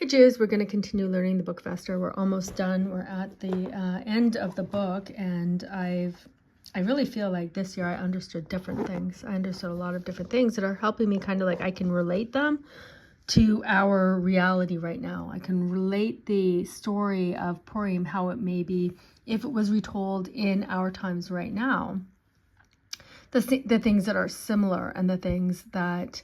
Hey Jews, we're going to continue learning the book of Esther. We're almost done. We're at the end of the book, and I really feel like this year I understood different things. I understood a lot of different things that are helping me kind of like I can relate them to our reality right now. I can relate the story of Purim, how it may be, if it was retold in our times right now, the things that are similar and the things that,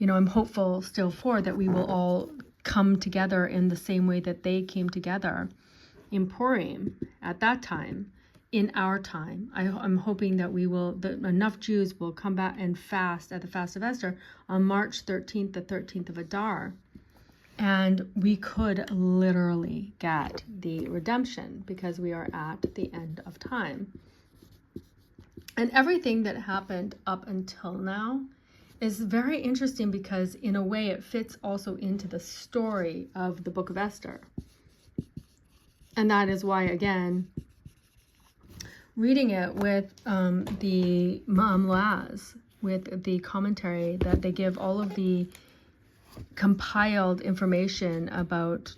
I'm hopeful still for, that we will all come together in the same way that they came together in Purim at that time, in our time. I'm hoping that enough Jews will come back and fast at the Fast of Esther on March 13th, the 13th of Adar. And we could literally get the redemption because we are at the end of time. And everything that happened up until now is very interesting because in a way it fits also into the story of the book of Esther. And that is why, again, reading it with the Ma'amlaz, with the commentary that they give, all of the compiled information about,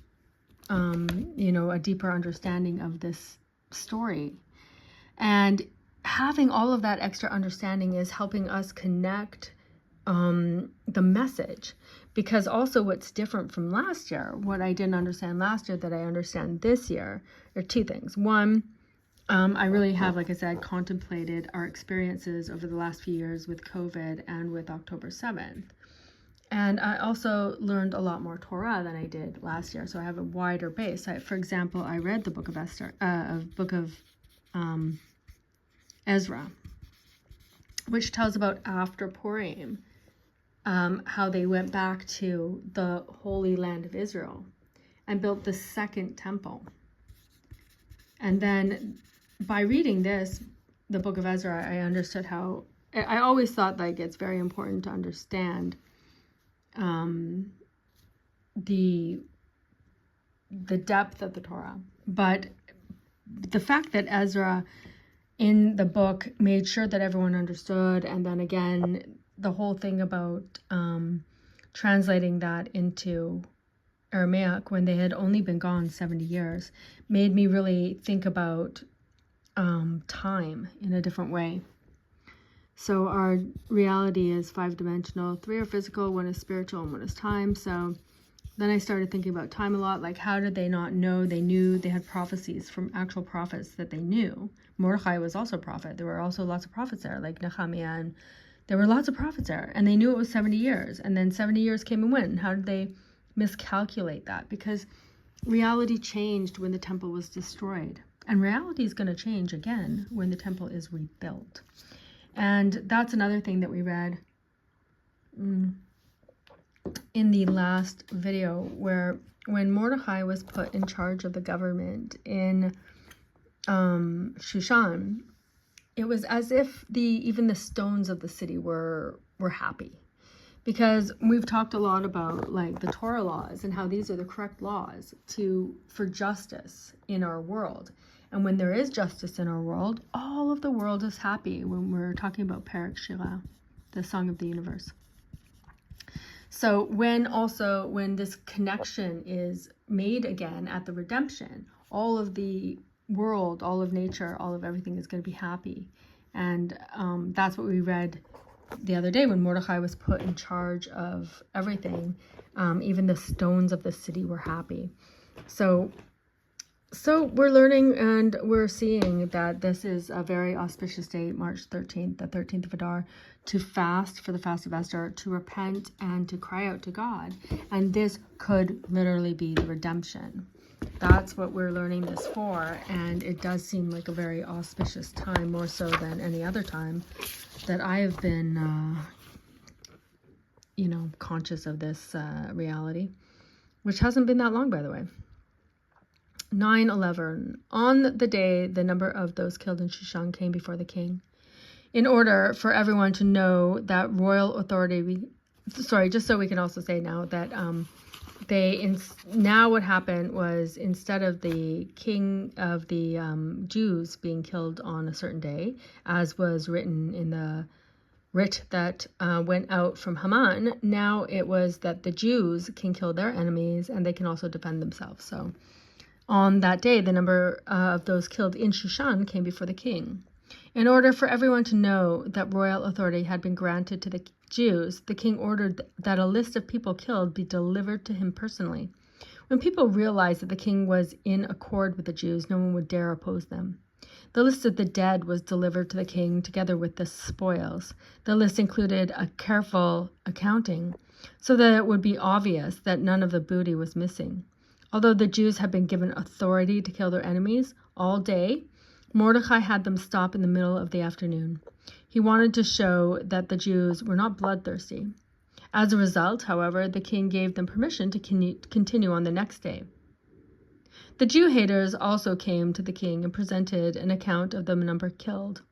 a deeper understanding of this story. And having all of that extra understanding is helping us connect the message, because also what's different from last year, what I didn't understand last year that I understand this year, are two things. One, I really have, like I said, contemplated our experiences over the last few years with COVID and with October 7th. And I also learned a lot more Torah than I did last year, so I have a wider base. For example, I read the book of Esther, book of Ezra, which tells about after Purim, how they went back to the Holy Land of Israel and built the second temple. And then by reading this, the book of Ezra, I understood how, I always thought like it's very important to understand the depth of the Torah. But the fact that Ezra in the book made sure that everyone understood, and then again, the whole thing about translating that into Aramaic when they had only been gone 70 years made me really think about time in a different way. So our reality is 5-dimensional. 3 are physical, 1 is spiritual, and 1 is time. So then I started thinking about time a lot. Like, how did they not know? They knew, they had prophecies from actual prophets that they knew. Mordechai was also a prophet. There were also lots of prophets there, like Nehemiah, and there were lots of prophets there. And they knew it was 70 years. And then 70 years came and went. How did they miscalculate that? Because reality changed when the temple was destroyed. And reality is going to change again when the temple is rebuilt. And that's another thing that we read in the last video, where when Mordechai was put in charge of the government in Shushan, it was as if even the stones of the city were happy. Because we've talked a lot about like the Torah laws and how these are the correct laws for justice in our world. And when there is justice in our world, all of the world is happy when we're talking about Perek Shira, the Song of the Universe. So when this connection is made again at the redemption, all of the world, all of nature, all of everything is going to be happy. And that's what we read the other day when Mordechai was put in charge of everything. Even the stones of the city were happy. So we're learning and we're seeing that this is a very auspicious day, March 13th, the 13th of Adar, to fast for the Fast of Esther, to repent and to cry out to God. And this could literally be the redemption. That's what we're learning this for. And it does seem like a very auspicious time, more so than any other time that I have been, conscious of this reality, which hasn't been that long, by the way. 9/11. On the day, the number of those killed in Shushan came before the king, in order for everyone to know that royal authority. Just so we can also say now that now what happened was, instead of the king of the Jews being killed on a certain day, as was written in the writ that went out from Haman. Now it was that the Jews can kill their enemies and they can also defend themselves. So on that day, the number of those killed in Shushan came before the king. In order for everyone to know that royal authority had been granted to the Jews, the king ordered that a list of people killed be delivered to him personally. When people realized that the king was in accord with the Jews, no one would dare oppose them. The list of the dead was delivered to the king together with the spoils. The list included a careful accounting so that it would be obvious that none of the booty was missing. Although the Jews had been given authority to kill their enemies all day, Mordecai had them stop in the middle of the afternoon. He wanted to show that the Jews were not bloodthirsty. As a result, however, the king gave them permission to continue on the next day. The Jew haters also came to the king and presented an account of the number killed.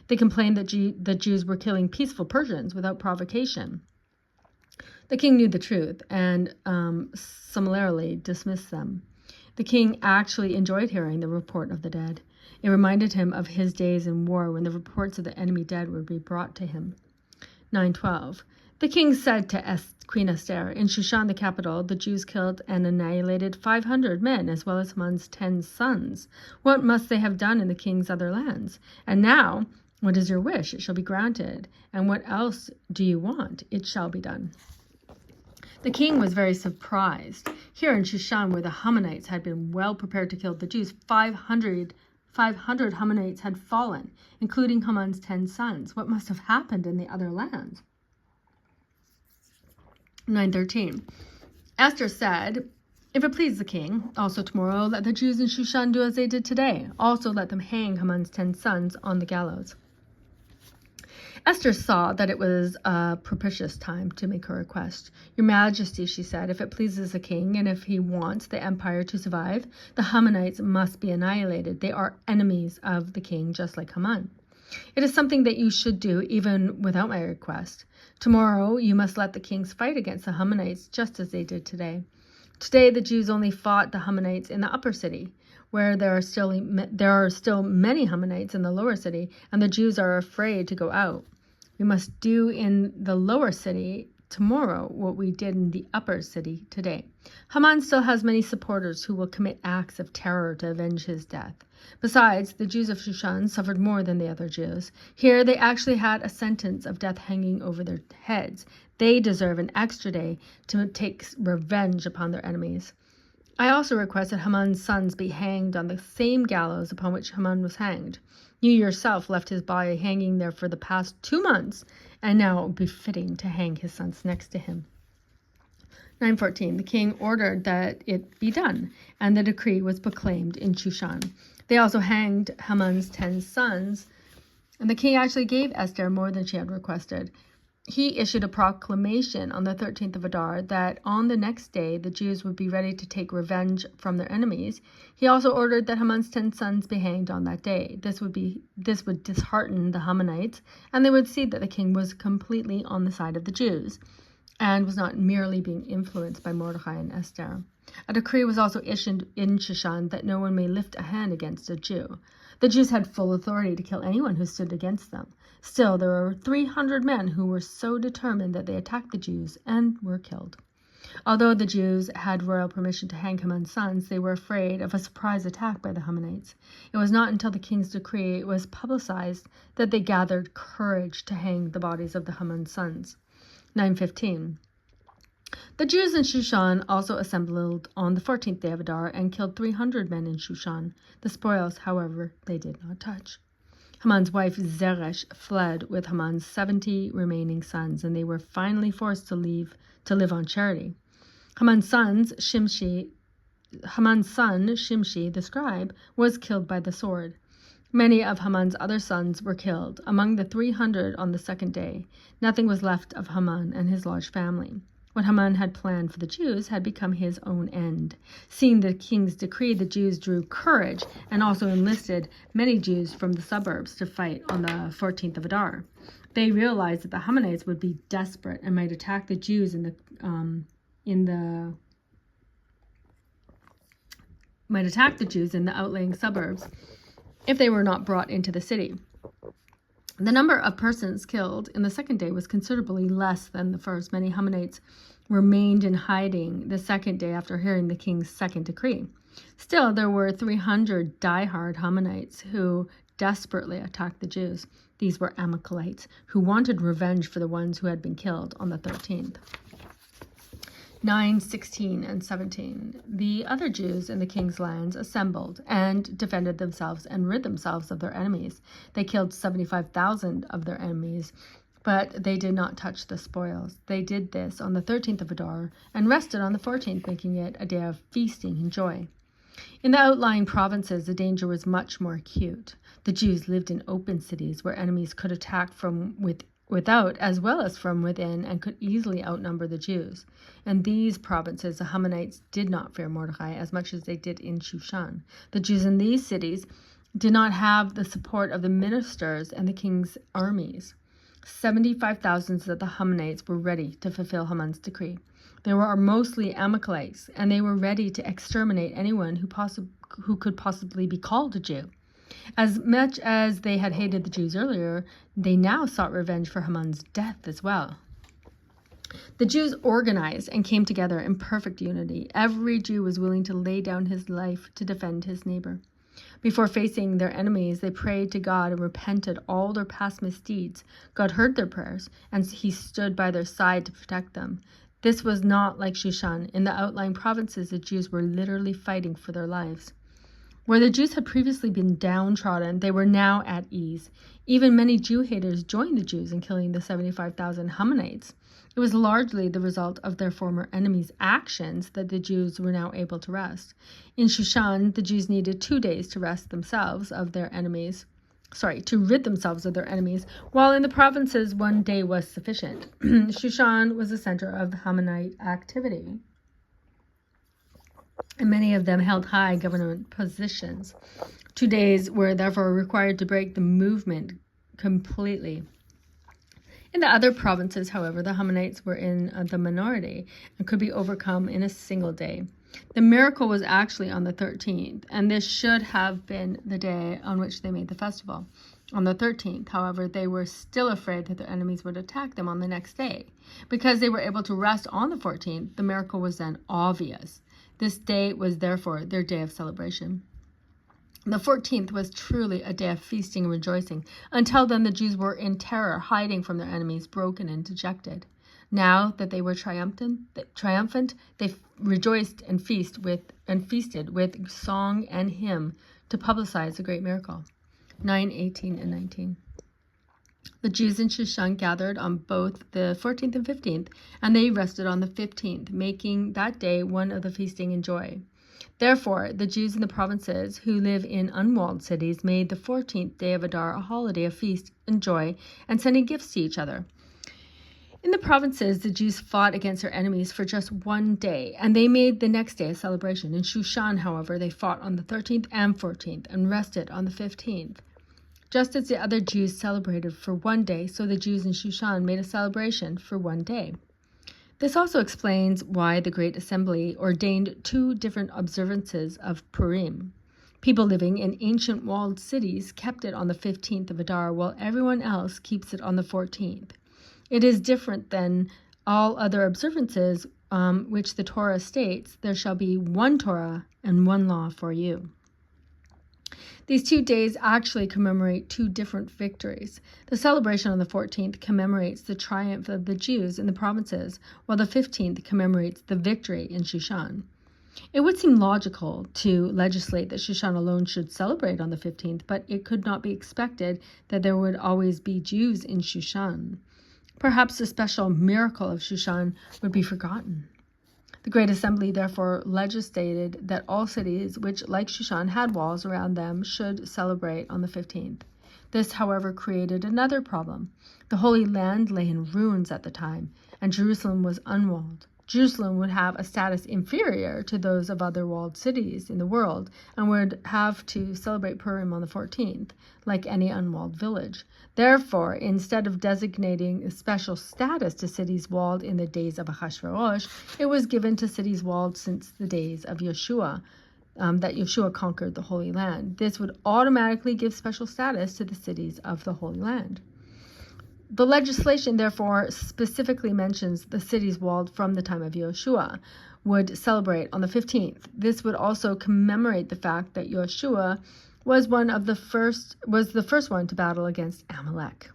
They complained that the Jews were killing peaceful Persians without provocation. The king knew the truth and summarily dismissed them. The king actually enjoyed hearing the report of the dead. It reminded him of his days in war when the reports of the enemy dead would be brought to him. 9:12. The king said to Queen Esther, in Shushan the capital, the Jews killed and annihilated 500 men as well as Haman's 10 sons. What must they have done in the king's other lands? And now, what is your wish? It shall be granted. And what else do you want? It shall be done. The king was very surprised. Here in Shushan, where the Hamanites had been well prepared to kill the Jews, 500 Hamanites had fallen, including Haman's 10 sons. What must have happened in the other lands? 9:13. Esther said, if it please the king, also tomorrow let the Jews in Shushan do as they did today. Also let them hang Haman's 10 sons on the gallows. Esther saw that it was a propitious time to make her request. Your Majesty, she said, if it pleases the king and if he wants the empire to survive, the Hamanites must be annihilated. They are enemies of the king, just like Haman. It is something that you should do even without my request. Tomorrow you must let the kings fight against the Hamanites just as they did today. Today the Jews only fought the Hamanites in the upper city, where there are still many Hamanites in the lower city, and the Jews are afraid to go out. We must do in the lower city tomorrow what we did in the upper city today. Haman still has many supporters who will commit acts of terror to avenge his death. Besides, the Jews of Shushan suffered more than the other Jews. Here they actually had a sentence of death hanging over their heads. They deserve an extra day to take revenge upon their enemies. I also request that Haman's sons be hanged on the same gallows upon which Haman was hanged. You yourself left his body hanging there for the past 2 months, and now it would be fitting to hang his sons next to him. 9:14. The king ordered that it be done, and the decree was proclaimed in Shushan. They also hanged Haman's 10 sons, and the king actually gave Esther more than she had requested. He issued a proclamation on the 13th of Adar that on the next day the Jews would be ready to take revenge from their enemies. He also ordered that Haman's 10 sons be hanged on that day. This would dishearten the Hamanites, and they would see that the king was completely on the side of the Jews and was not merely being influenced by Mordecai and Esther. A decree was also issued in Shushan that no one may lift a hand against a Jew. The Jews had full authority to kill anyone who stood against them. Still, there were 300 men who were so determined that they attacked the Jews and were killed. Although the Jews had royal permission to hang Haman's sons, they were afraid of a surprise attack by the Hamanites. It was not until the king's decree was publicized that they gathered courage to hang the bodies of the Haman's sons. 9:15. The Jews in Shushan also assembled on the 14th day of Adar and killed 300 men in Shushan. The spoils, however, they did not touch. Haman's wife Zeresh fled with Haman's 70 remaining sons, and they were finally forced to live on charity. Haman's son, Shimshi, the scribe, was killed by the sword. Many of Haman's other sons were killed. Among the 300 on the second day, nothing was left of Haman and his large family. What Haman had planned for the Jews had become his own end. Seeing the king's decree, the Jews drew courage and also enlisted many Jews from the suburbs to fight on the 14th of Adar. They realized that the Hamanites would be desperate and might attack the Jews in the outlying suburbs if they were not brought into the city. The number of persons killed in the second day was considerably less than the first. Many Hammonites remained in hiding the second day after hearing the king's second decree. Still, there were 300 diehard Hammonites who desperately attacked the Jews. These were Amalekites who wanted revenge for the ones who had been killed on the 13th. 9, 16, and 17. The other Jews in the king's lands assembled and defended themselves and rid themselves of their enemies. They killed 75,000 of their enemies, but they did not touch the spoils. They did this on the 13th of Adar and rested on the 14th, making it a day of feasting and joy. In the outlying provinces, the danger was much more acute. The Jews lived in open cities where enemies could attack from without as well as from within and could easily outnumber the Jews. In these provinces, the Hammonites did not fear Mordecai as much as they did in Shushan. The Jews in these cities did not have the support of the ministers and the king's armies. 75,000 of the Hammonites were ready to fulfill Haman's decree. They were mostly Amalekites, and they were ready to exterminate anyone who could possibly be called a Jew. As much as they had hated the Jews earlier, they now sought revenge for Haman's death as well. The Jews organized and came together in perfect unity. Every Jew was willing to lay down his life to defend his neighbor. Before facing their enemies, they prayed to God and repented all their past misdeeds. God heard their prayers, and he stood by their side to protect them. This was not like Shushan. In the outlying provinces, the Jews were literally fighting for their lives. Where the Jews had previously been downtrodden, they were now at ease. Even many Jew haters joined the Jews in killing the 75,000 Hammonites. It was largely the result of their former enemies' actions that the Jews were now able to rest. In Shushan, the Jews needed 2 days to rid themselves of their enemies, while in the provinces 1 day was sufficient. Shushan was the center of Hammonite activity, and many of them held high government positions. 2 days were therefore required to break the movement completely. In the other provinces, however, the Hammonites were in the minority and could be overcome in a single day. The miracle was actually on the 13th, and this should have been the day on which they made the festival. On the 13th, however, they were still afraid that their enemies would attack them on the next day. Because they were able to rest on the 14th, the miracle was then obvious. This day was therefore their day of celebration. The 14th was truly a day of feasting and rejoicing. Until then, the Jews were in terror, hiding from their enemies, broken and dejected. Now that they were triumphant, they rejoiced and feasted with song and hymn to publicize the great miracle. 9, 18, and 19. The Jews in Shushan gathered on both the 14th and 15th, and they rested on the 15th, making that day one of the feasting and joy. Therefore, the Jews in the provinces who live in unwalled cities made the 14th day of Adar a holiday of feast and joy, and sending gifts to each other. In the provinces, the Jews fought against their enemies for just 1 day, and they made the next day a celebration. In Shushan, however, they fought on the 13th and 14th, and rested on the 15th. Just as the other Jews celebrated for 1 day, so the Jews in Shushan made a celebration for 1 day. This also explains why the Great Assembly ordained 2 different observances of Purim. People living in ancient walled cities kept it on the 15th of Adar, while everyone else keeps it on the 14th. It is different than all other observances, which the Torah states, "There shall be 1 Torah and 1 law for you." These 2 days actually commemorate 2 different victories. The celebration on the 14th commemorates the triumph of the Jews in the provinces, while the 15th commemorates the victory in Shushan. It would seem logical to legislate that Shushan alone should celebrate on the 15th, but it could not be expected that there would always be Jews in Shushan. Perhaps the special miracle of Shushan would be forgotten. The Great Assembly therefore legislated that all cities which, like Shushan, had walls around them should celebrate on the 15th. This, however, created another problem. The Holy Land lay in ruins at the time, and Jerusalem was unwalled. Jerusalem would have a status inferior to those of other walled cities in the world, and would have to celebrate Purim on the 14th, like any unwalled village. Therefore, instead of designating a special status to cities walled in the days of Ahasuerus, it was given to cities walled since the days of Yeshua, that Yeshua conquered the Holy Land. This would automatically give special status to the cities of the Holy Land. The legislation, therefore, specifically mentions the cities walled from the time of Yeshua would celebrate on the 15th. This would also commemorate the fact that Yeshua was the first one to battle against Amalek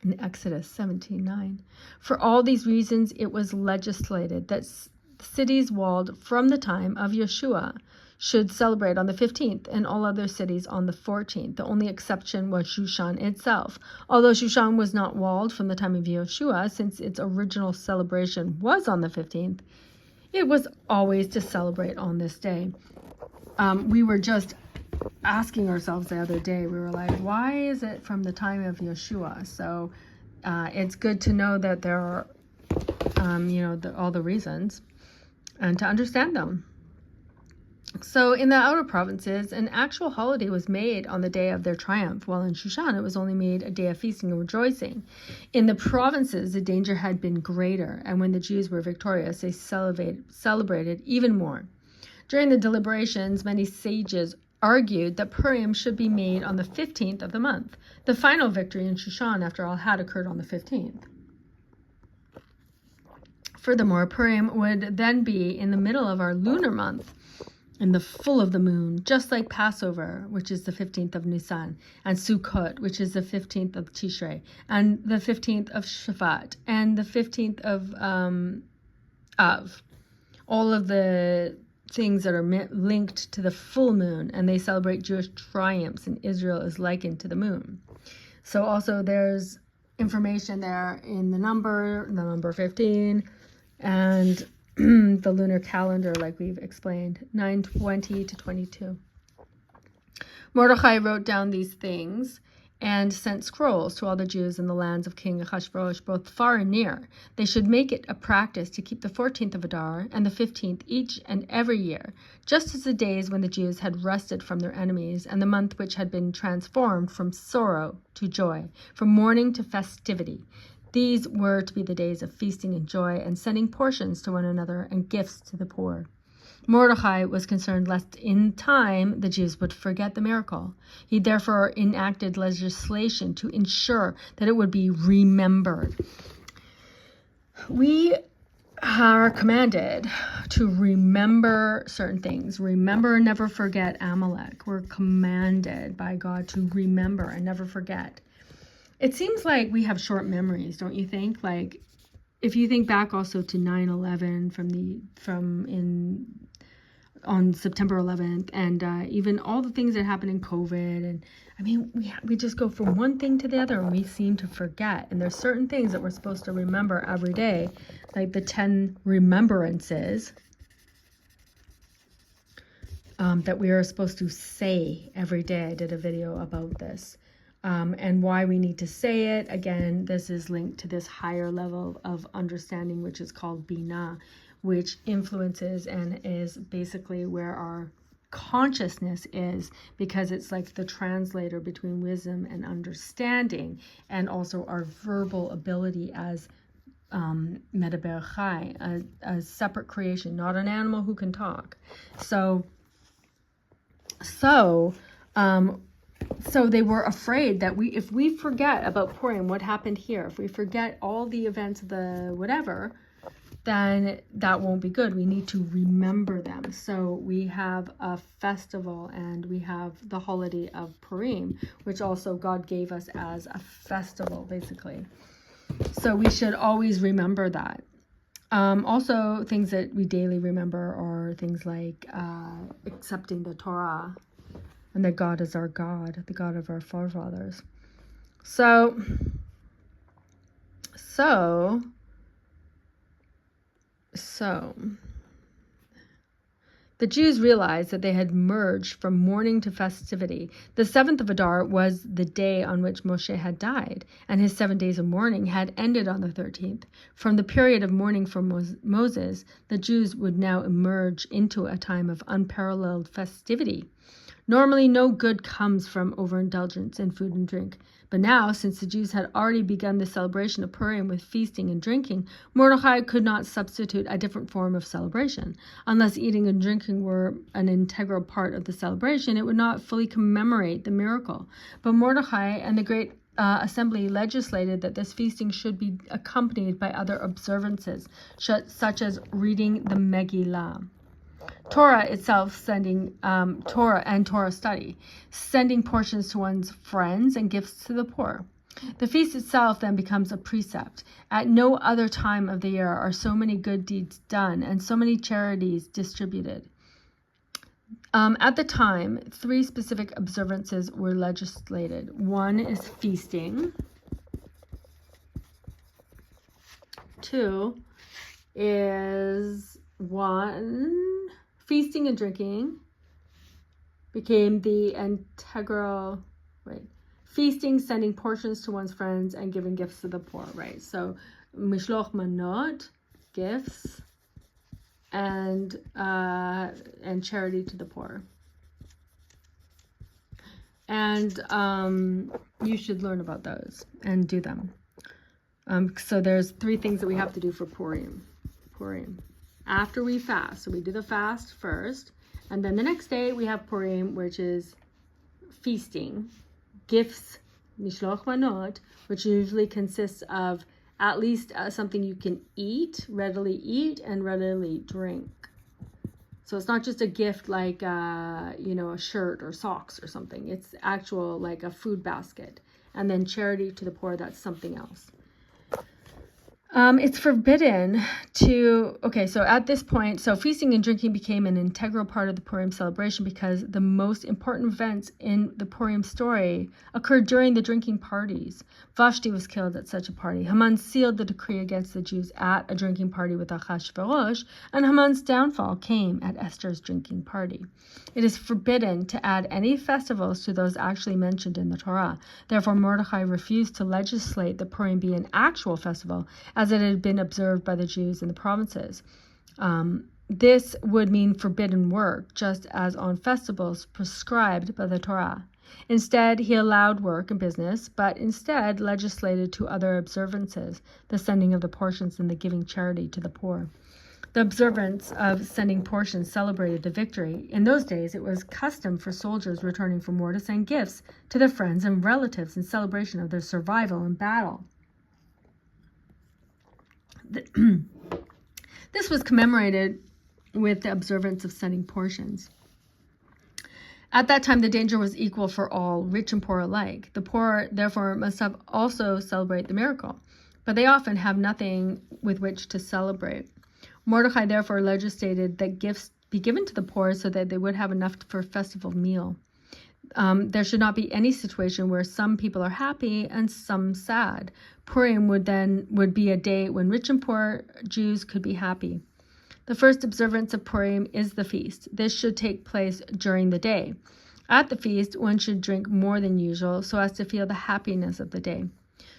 in Exodus 17:9. For all these reasons, it was legislated that cities walled from the time of Yeshua should celebrate on the 15th and all other cities on the 14th. The only exception was Shushan itself. Although Shushan was not walled from the time of Yeshua, since its original celebration was on the 15th, it was always to celebrate on this day. We were just asking ourselves the other day, we were like, why is it from the time of Yeshua? So it's good to know that there are, all the reasons and to understand them. So in the outer provinces, an actual holiday was made on the day of their triumph, while in Shushan it was only made a day of feasting and rejoicing. In the provinces, the danger had been greater, and when the Jews were victorious, they celebrated even more. During the deliberations, many sages argued that Purim should be made on the 15th of the month. The final victory in Shushan, after all, had occurred on the 15th. Furthermore, Purim would then be in the middle of our lunar month, in the full of the moon, just like Passover, which is the 15th of Nisan, and Sukkot, which is the 15th of Tishrei, and the 15th of Shvat, and the 15th of Av. All of the things that are linked to the full moon, and they celebrate Jewish triumphs, and Israel is likened to the moon. So also there's information there in the number 15, and the lunar calendar, like we've explained, 9:20 to 22. Mordechai wrote down these things and sent scrolls to all the Jews in the lands of King Ahasuerus, both far and near. They should make it a practice to keep the 14th of Adar and the 15th each and every year, just as the days when the Jews had rested from their enemies, and the month which had been transformed from sorrow to joy, from mourning to festivity. These were to be the days of feasting and joy, and sending portions to one another and gifts to the poor. Mordechai was concerned lest in time the Jews would forget the miracle. He therefore enacted legislation to ensure that it would be remembered. We are commanded to remember certain things. Remember and never forget Amalek. We're commanded by God to remember and never forget. It seems like we have short memories, don't you think? Like, if you think back also to 9/11 on September 11th, and even all the things that happened in COVID, and I mean, we just go from one thing to the other, and we seem to forget. And there's certain things that we're supposed to remember every day, like the 10 remembrances that we are supposed to say every day. I did a video about this. And why we need to say it. Again, this is linked to this higher level of understanding, which is called Binah, which influences and is basically where our consciousness is, because it's like the translator between wisdom and understanding, and also our verbal ability as Medaber Chai, a separate creation, not an animal who can talk. So they were afraid that if we forget about Purim, what happened here, if we forget all the events of the whatever, then that won't be good. We need to remember them. So we have a festival, and we have the holiday of Purim, which also God gave us as a festival, basically. So we should always remember that. Also, things that we daily remember are things like accepting the Torah, and that God is our God, the God of our forefathers. So the Jews realized that they had merged from mourning to festivity. The 7th of Adar was the day on which Moshe had died, and his 7 days of mourning had ended on the 13th. From the period of mourning for Moses, the Jews would now emerge into a time of unparalleled festivity. Normally, no good comes from overindulgence in food and drink. But now, since the Jews had already begun the celebration of Purim with feasting and drinking, Mordechai could not substitute a different form of celebration. Unless eating and drinking were an integral part of the celebration, it would not fully commemorate the miracle. But Mordechai and the great assembly legislated that this feasting should be accompanied by other observances, such as reading the Megillah. Torah itself, sending Torah study, sending portions to one's friends and gifts to the poor. The feast itself then becomes a precept. At no other time of the year are so many good deeds done and so many charities distributed. At the time, 3 specific observances were legislated. One is feasting. 2 is feasting and drinking became the integral, feasting, sending portions to one's friends, and giving gifts to the poor, right? So, mishloch manot, gifts, and charity to the poor. And you should learn about those and do them. So there's 3 things that we have to do for Purim. After we fast. So we do the fast first. And then the next day we have Purim, which is feasting. Gifts, mishloch manot, which usually consists of at least something you can readily eat, and readily drink. So it's not just a gift like, a shirt or socks or something. It's actual, like a food basket. And then charity to the poor, that's something else. It's forbidden to, so at this point, feasting and drinking became an integral part of the Purim celebration because the most important events in the Purim story occurred during the drinking parties. Vashti was killed at such a party. Haman sealed the decree against the Jews at a drinking party with Achashverosh, and Haman's downfall came at Esther's drinking party. It is forbidden to add any festivals to those actually mentioned in the Torah. Therefore, Mordechai refused to legislate that Purim be an actual festival, as it had been observed by the Jews in the provinces. This would mean forbidden work, just as on festivals prescribed by the Torah. Instead, he allowed work and business, but instead legislated 2 other observances, the sending of the portions and the giving charity to the poor. The observance of sending portions celebrated the victory. In those days, it was custom for soldiers returning from war to send gifts to their friends and relatives in celebration of their survival in battle. This was commemorated with the observance of sending portions. At that time, the danger was equal for all, rich and poor alike. The poor, therefore, must have also celebrate the miracle, but they often have nothing with which to celebrate. Mordechai therefore legislated that gifts be given to the poor so that they would have enough for a festival meal. There should not be any situation where some people are happy and some sad. Purim would be a day when rich and poor Jews could be happy. The first observance of Purim is the feast. This should take place during the day. At the feast, one should drink more than usual so as to feel the happiness of the day.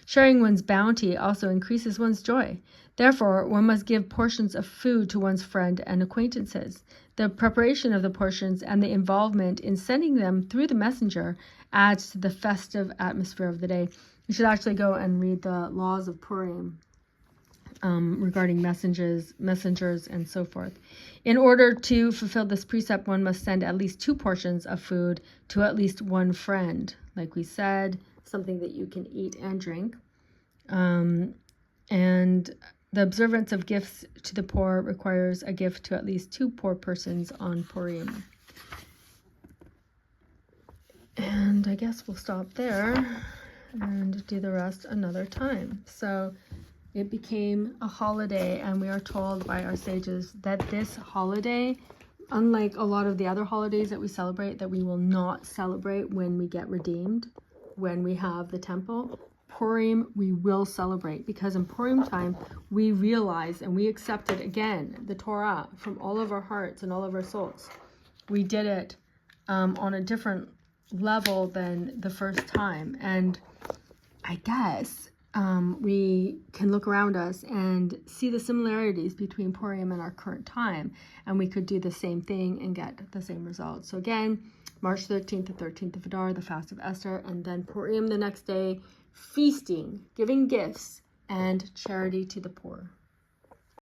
Sharing one's bounty also increases one's joy. Therefore, one must give portions of food to one's friend and acquaintances. The preparation of the portions and the involvement in sending them through the messenger adds to the festive atmosphere of the day. You should actually go and read the laws of Purim regarding messengers, and so forth. In order to fulfill this precept, one must send at least 2 portions of food to at least one friend. Like we said, something that you can eat and drink. And the observance of gifts to the poor requires a gift to at least 2 poor persons on Purim. And I guess we'll stop there and do the rest another time. So it became a holiday, and we are told by our sages that this holiday, unlike a lot of the other holidays that we celebrate, that we will not celebrate when we get redeemed, when we have the temple. Purim we will celebrate, because in Purim time we realize and we accepted again the Torah from all of our hearts and all of our souls. We did it on a different level than the first time, and I guess we can look around us and see the similarities between Purim and our current time, and we could do the same thing and get the same results. So again, March 13th to 13th of Adar, the fast of Esther, and then Purim the next day, feasting, giving gifts, and charity to the poor.